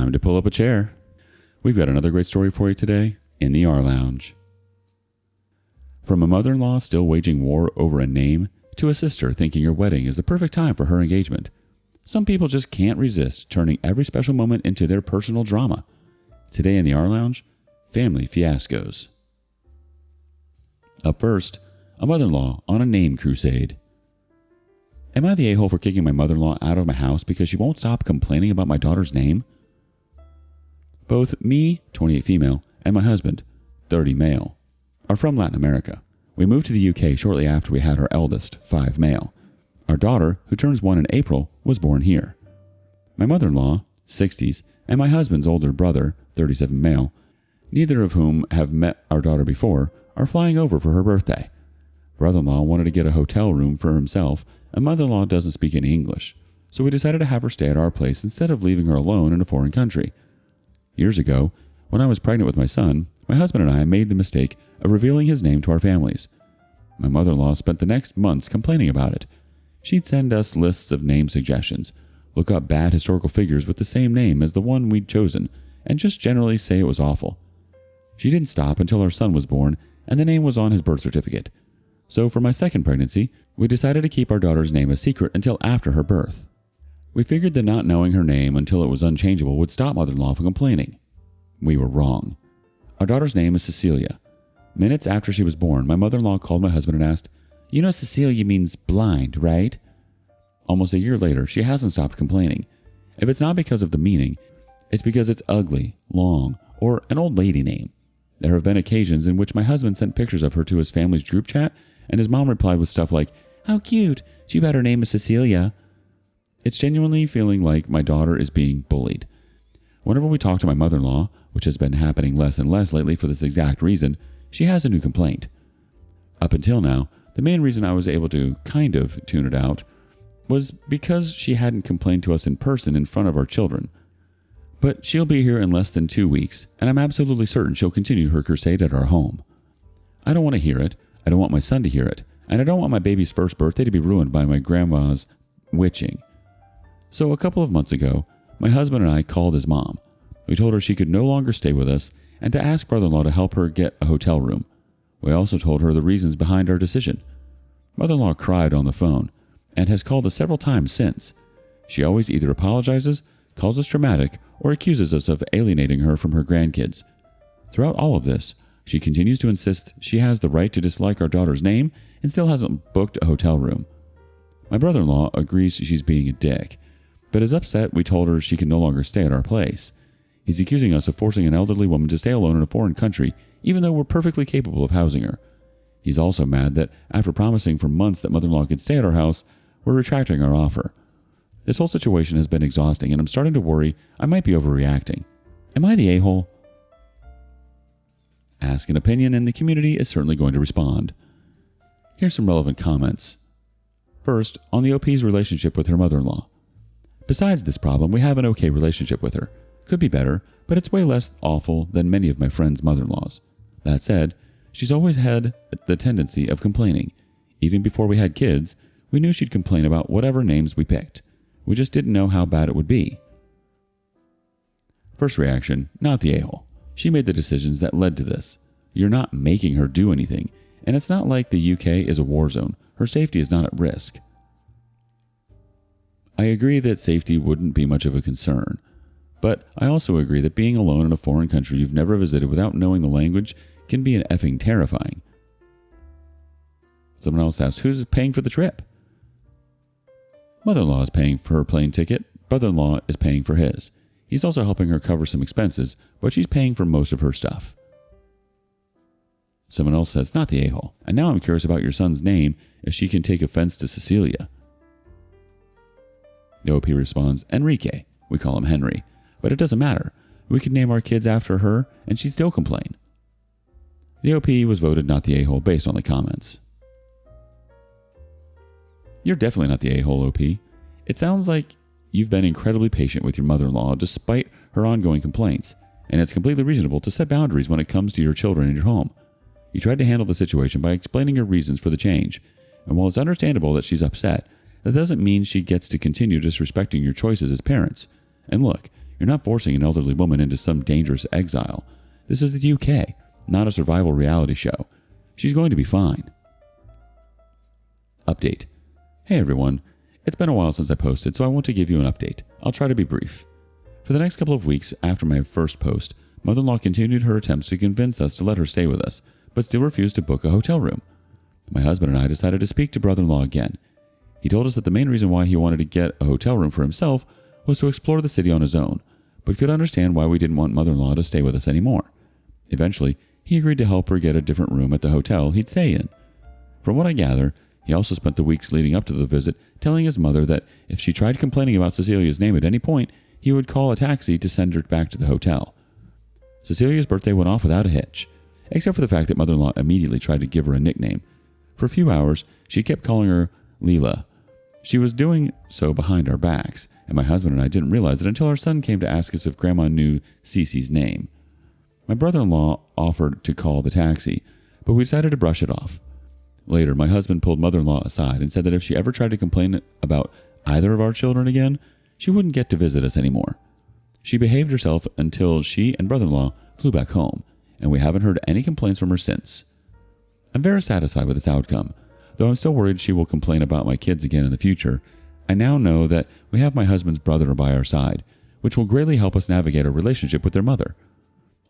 Time to pull up a chair. We've got another great story for you today in the rLounge. From a mother-in-law still waging war over a name to a sister thinking your wedding is the perfect time for her engagement, some people just can't resist turning every special moment into their personal drama. Today in the rLounge, family fiascos. Up first, a mother-in-law on a name crusade. Am I the a-hole for kicking my mother-in-law out of my house because she won't stop complaining about my daughter's name? Both me, 28 female, and my husband, 30 male, are from Latin America. We moved to the UK shortly after we had our eldest, 5 male. Our daughter, who turns 1 in April, was born here. My mother-in-law, 60s, and my husband's older brother, 37 male, neither of whom have met our daughter before, are flying over for her birthday. Brother-in-law wanted to get a hotel room for himself, and mother-in-law doesn't speak any English, so we decided to have her stay at our place instead of leaving her alone in a foreign country. Years ago, when I was pregnant with my son, my husband and I made the mistake of revealing his name to our families. My mother-in-law spent the next months complaining about it. She'd send us lists of name suggestions, look up bad historical figures with the same name as the one we'd chosen, and just generally say it was awful. She didn't stop until our son was born and the name was on his birth certificate. So for my second pregnancy, we decided to keep our daughter's name a secret until after her birth. We figured that not knowing her name until it was unchangeable would stop mother-in-law from complaining. We were wrong. Our daughter's name is Cecilia. Minutes after she was born, my mother-in-law called my husband and asked, "You know Cecilia means blind, right?" Almost a year later, she hasn't stopped complaining. If it's not because of the meaning, it's because it's ugly, long, or an old lady name. There have been occasions in which my husband sent pictures of her to his family's group chat, and his mom replied with stuff like, "How cute, too bad her name is Cecilia." It's genuinely feeling like my daughter is being bullied. Whenever we talk to my mother-in-law, which has been happening less and less lately for this exact reason, she has a new complaint. Up until now, the main reason I was able to kind of tune it out was because she hadn't complained to us in person in front of our children. But she'll be here in less than 2 weeks, and I'm absolutely certain she'll continue her crusade at our home. I don't want to hear it, I don't want my son to hear it, and I don't want my baby's first birthday to be ruined by my grandma's witching. So a couple of months ago, my husband and I called his mom. We told her she could no longer stay with us and to ask brother-in-law to help her get a hotel room. We also told her the reasons behind our decision. Mother-in-law cried on the phone and has called us several times since. She always either apologizes, calls us dramatic, or accuses us of alienating her from her grandkids. Throughout all of this, she continues to insist she has the right to dislike our daughter's name and still hasn't booked a hotel room. My brother-in-law agrees she's being a dick, but is upset we told her she can no longer stay at our place. He's accusing us of forcing an elderly woman to stay alone in a foreign country, even though we're perfectly capable of housing her. He's also mad that after promising for months that mother-in-law could stay at our house, we're retracting our offer. This whole situation has been exhausting, and I'm starting to worry I might be overreacting. Am I the a-hole? Ask an opinion, and the community is certainly going to respond. Here's some relevant comments. First, on the OP's relationship with her mother-in-law. Besides this problem, we have an okay relationship with her. Could be better, but it's way less awful than many of my friends' mother-in-laws. That said, she's always had the tendency of complaining. Even before we had kids, we knew she'd complain about whatever names we picked. We just didn't know how bad it would be. First reaction, not the a-hole. She made the decisions that led to this. You're not making her do anything, and it's not like the UK is a war zone. Her safety is not at risk. I agree that safety wouldn't be much of a concern, but I also agree that being alone in a foreign country you've never visited without knowing the language can be an effing terrifying. Someone else asks, who's paying for the trip? Mother-in-law is paying for her plane ticket, brother-in-law is paying for his. He's also helping her cover some expenses, but she's paying for most of her stuff. Someone else says, not the a-hole. And now I'm curious about your son's name, if she can take offense to Cecilia. The OP responds, Enrique. We call him Henry. But it doesn't matter. We could name our kids after her, and she'd still complain. The OP was voted not the a-hole based on the comments. You're definitely not the a-hole, OP. It sounds like you've been incredibly patient with your mother-in-law despite her ongoing complaints, and it's completely reasonable to set boundaries when it comes to your children and your home. You tried to handle the situation by explaining your reasons for the change, and while it's understandable that she's upset, that doesn't mean she gets to continue disrespecting your choices as parents. And look, You're not forcing an elderly woman into some dangerous exile. This is the UK, not a survival reality show. She's going to be fine. Update. Hey everyone. It's been a while since I posted, so I want to give you an update. I'll try to be brief. For the next couple of weeks after my first post, mother-in-law continued her attempts to convince us to let her stay with us, but still refused to book a hotel room. My husband and I decided to speak to brother-in-law again. He told us that the main reason why he wanted to get a hotel room for himself was to explore the city on his own, but could understand why we didn't want mother-in-law to stay with us anymore. Eventually, he agreed to help her get a different room at the hotel he'd stay in. From what I gather, he also spent the weeks leading up to the visit telling his mother that if she tried complaining about Cecilia's name at any point, he would call a taxi to send her back to the hotel. Cecilia's birthday went off without a hitch, except for the fact that mother-in-law immediately tried to give her a nickname. For a few hours, she kept calling her Leela. She was doing so behind our backs, and my husband and I didn't realize it until our son came to ask us if Grandma knew Cece's name. My brother-in-law offered to call the taxi, but we decided to brush it off. Later, my husband pulled mother-in-law aside and said that if she ever tried to complain about either of our children again, she wouldn't get to visit us anymore. She behaved herself until she and brother-in-law flew back home, and we haven't heard any complaints from her since. I'm very satisfied with this outcome, though I'm still worried she will complain about my kids again in the future. I now know that we have my husband's brother by our side, which will greatly help us navigate our relationship with their mother.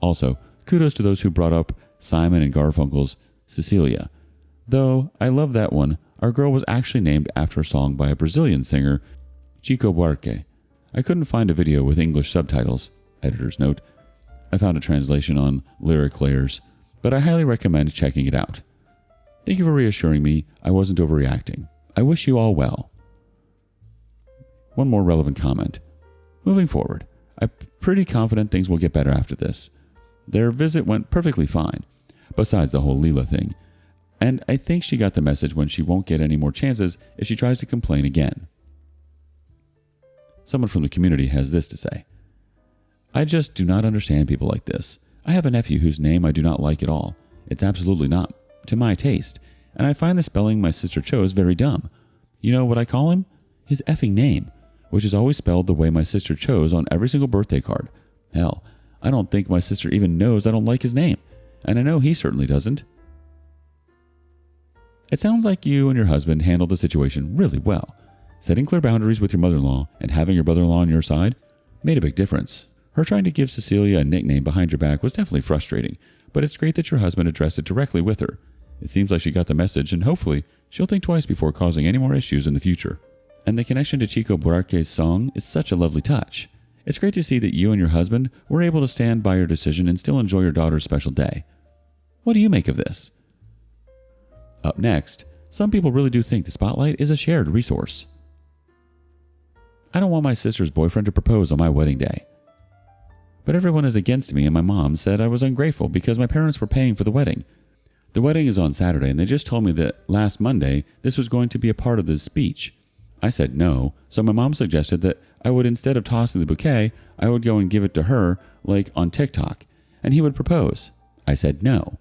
Also, kudos to those who brought up Simon and Garfunkel's Cecilia. Though I love that one, our girl was actually named after a song by a Brazilian singer, Chico Buarque. I couldn't find a video with English subtitles, editor's note. I found a translation on Lyric Layers, but I highly recommend checking it out. Thank you for reassuring me I wasn't overreacting. I wish you all well. One more relevant comment. Moving forward, I'm pretty confident things will get better after this. Their visit went perfectly fine, besides the whole Leela thing. And I think she got the message when she won't get any more chances if she tries to complain again. Someone from the community has this to say. I just do not understand people like this. I have a nephew whose name I do not like at all. It's absolutely not to my taste, and I find the spelling my sister chose very dumb. You know what I call him? His effing name, which is always spelled the way my sister chose on every single birthday card. Hell, I don't think my sister even knows I don't like his name, and I know he certainly doesn't. It sounds like you and your husband handled the situation really well. Setting clear boundaries with your mother-in-law and having your brother-in-law on your side made a big difference. Her trying to give Cecilia a nickname behind your back was definitely frustrating, but it's great that your husband addressed it directly with her. It seems like she got the message, and hopefully she'll think twice before causing any more issues in the future. And the connection to Chico Buarque's song is such a lovely touch. It's great to see that you and your husband were able to stand by your decision and still enjoy your daughter's special day. What do you make of this? Up next, some people really do think the spotlight is a shared resource. I don't want my sister's boyfriend to propose on my wedding day. But everyone is against me, and my mom said I was ungrateful because my parents were paying for the wedding. The wedding is on Saturday, and they just told me that last Monday this was going to be a part of the speech. I said no, so my mom suggested that I would, instead of tossing the bouquet, I would go and give it to her, like on TikTok, and he would propose. I said no.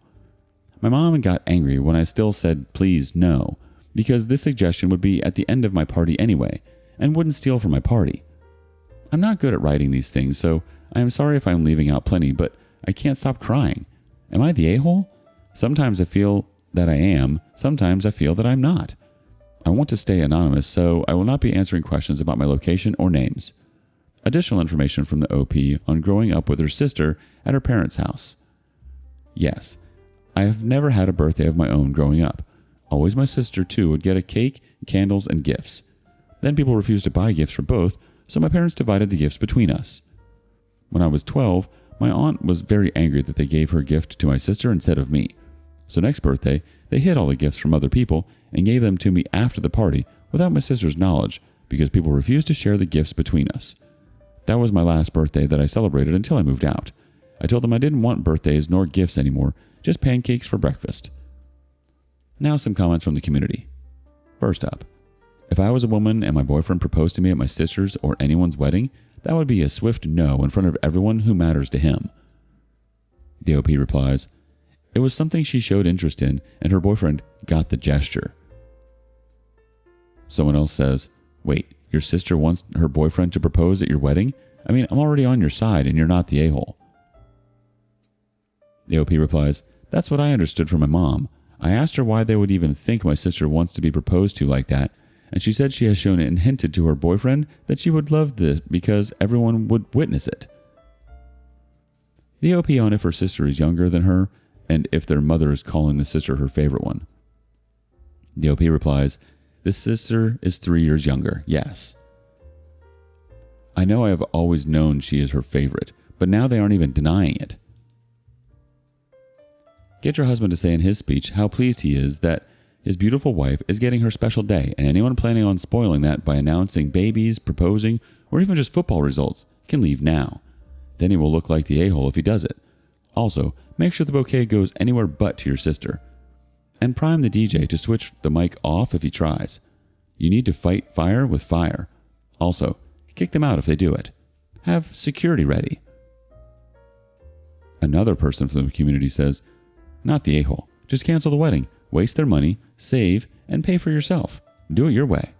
My mom got angry when I still said please no, because this suggestion would be at the end of my party anyway, and wouldn't steal from my party. I'm not good at writing these things, so I am sorry if I'm leaving out plenty, but I can't stop crying. Am I the a-hole? Sometimes I feel that I am, sometimes I feel that I'm not. I want to stay anonymous, so I will not be answering questions about my location or names. Additional information from the OP on growing up with her sister at her parents' house. Yes, I have never had a birthday of my own growing up. Always my sister, too, would get a cake, candles, and gifts. Then people refused to buy gifts for both, so my parents divided the gifts between us. When I was 12, my aunt was very angry that they gave her gift to my sister instead of me. So next birthday, they hid all the gifts from other people and gave them to me after the party without my sister's knowledge because people refused to share the gifts between us. That was my last birthday that I celebrated until I moved out. I told them I didn't want birthdays nor gifts anymore, just pancakes for breakfast. Now some comments from the community. First up, if I was a woman and my boyfriend proposed to me at my sister's or anyone's wedding, that would be a swift no in front of everyone who matters to him. The OP replies, it was something she showed interest in and her boyfriend got the gesture. Someone else says, wait, your sister wants her boyfriend to propose at your wedding? I mean, I'm already on your side and you're not the a-hole. The OP replies, that's what I understood from my mom. I asked her why they would even think my sister wants to be proposed to like that, and she said she has shown it and hinted to her boyfriend that she would love this because everyone would witness it. The OP on if her sister is younger than her and if their mother is calling the sister her favorite one. The OP replies, the sister is 3 years younger, yes. I know I have always known she is her favorite, but now they aren't even denying it. Get your husband to say in his speech how pleased he is that his beautiful wife is getting her special day, and anyone planning on spoiling that by announcing babies, proposing, or even just football results can leave now. Then he will look like the a-hole if he does it. Also, make sure the bouquet goes anywhere but to your sister. And prime the DJ to switch the mic off if he tries. You need to fight fire with fire. Also, kick them out if they do it. Have security ready. Another person from the community says, not the a-hole. Just cancel the wedding. Waste their money, save, and pay for yourself. Do it your way.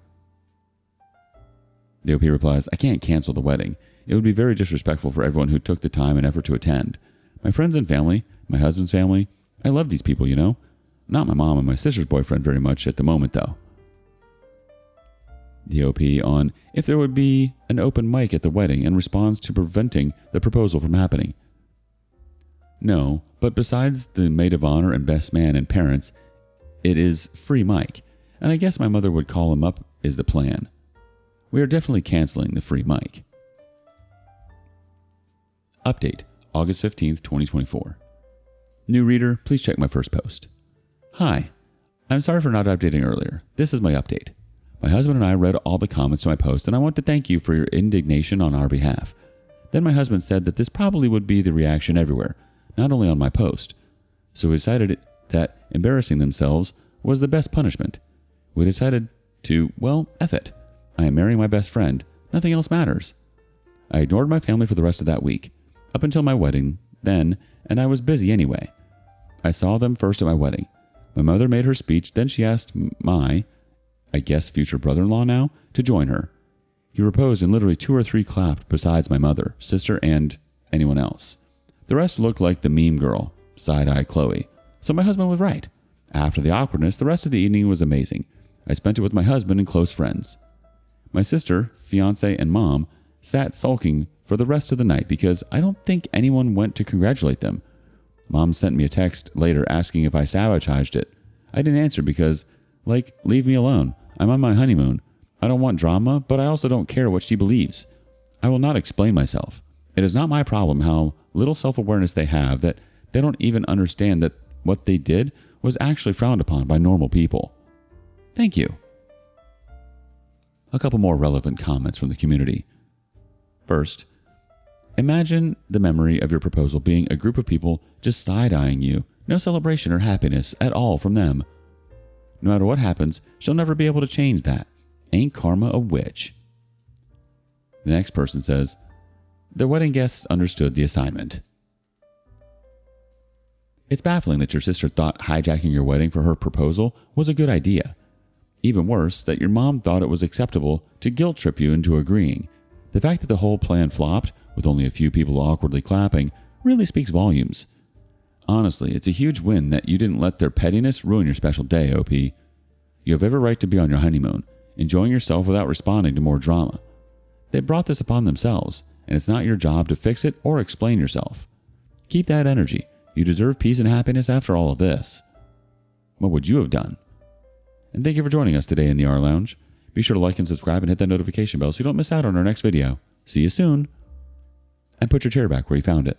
The OP replies, I can't cancel the wedding. It would be very disrespectful for everyone who took the time and effort to attend. My friends and family, my husband's family, I love these people, you know. Not my mom and my sister's boyfriend very much at the moment, though. The OP on if there would be an open mic at the wedding in response to preventing the proposal from happening. No, but besides the maid of honor and best man and parents, it is free mic, and I guess my mother would call him up is the plan. We are definitely canceling the free mic. Update, August 15th, 2024. New reader, please check my first post. Hi, I'm sorry for not updating earlier. This is my update. My husband and I read all the comments to my post, and I want to thank you for your indignation on our behalf. Then my husband said that this probably would be the reaction everywhere, not only on my post. So we decided that embarrassing themselves was the best punishment. We decided to, well, F it. I am marrying my best friend. Nothing else matters. I ignored my family for the rest of that week, up until my wedding, then, and I was busy anyway. I saw them first at my wedding. My mother made her speech, then she asked my, I guess future brother-in-law now, to join her. He proposed and literally 2 or 3 clapped besides my mother, sister, and anyone else. The rest looked like the meme girl, side-eye Chloe. So my husband was right. After the awkwardness, the rest of the evening was amazing. I spent it with my husband and close friends. My sister, fiance, and mom sat sulking for the rest of the night because I don't think anyone went to congratulate them. Mom sent me a text later asking if I sabotaged it. I didn't answer because, leave me alone. I'm on my honeymoon. I don't want drama, but I also don't care what she believes. I will not explain myself. It is not my problem how little self-awareness they have that they don't even understand that what they did was actually frowned upon by normal people. Thank you. A couple more relevant comments from the community. First, imagine the memory of your proposal being a group of people just side-eyeing you, no celebration or happiness at all from them. No matter what happens, she'll never be able to change that. Ain't karma a witch? The next person says, the wedding guests understood the assignment. It's baffling that your sister thought hijacking your wedding for her proposal was a good idea. Even worse, that your mom thought it was acceptable to guilt trip you into agreeing. The fact that the whole plan flopped, with only a few people awkwardly clapping, really speaks volumes. Honestly, it's a huge win that you didn't let their pettiness ruin your special day, OP. You have every right to be on your honeymoon, enjoying yourself without responding to more drama. They brought this upon themselves, and it's not your job to fix it or explain yourself. Keep that energy. You deserve peace and happiness after all of this. What would you have done? And thank you for joining us today in the rLounge. Be sure to like and subscribe and hit that notification bell so you don't miss out on our next video. See you soon. And put your chair back where you found it.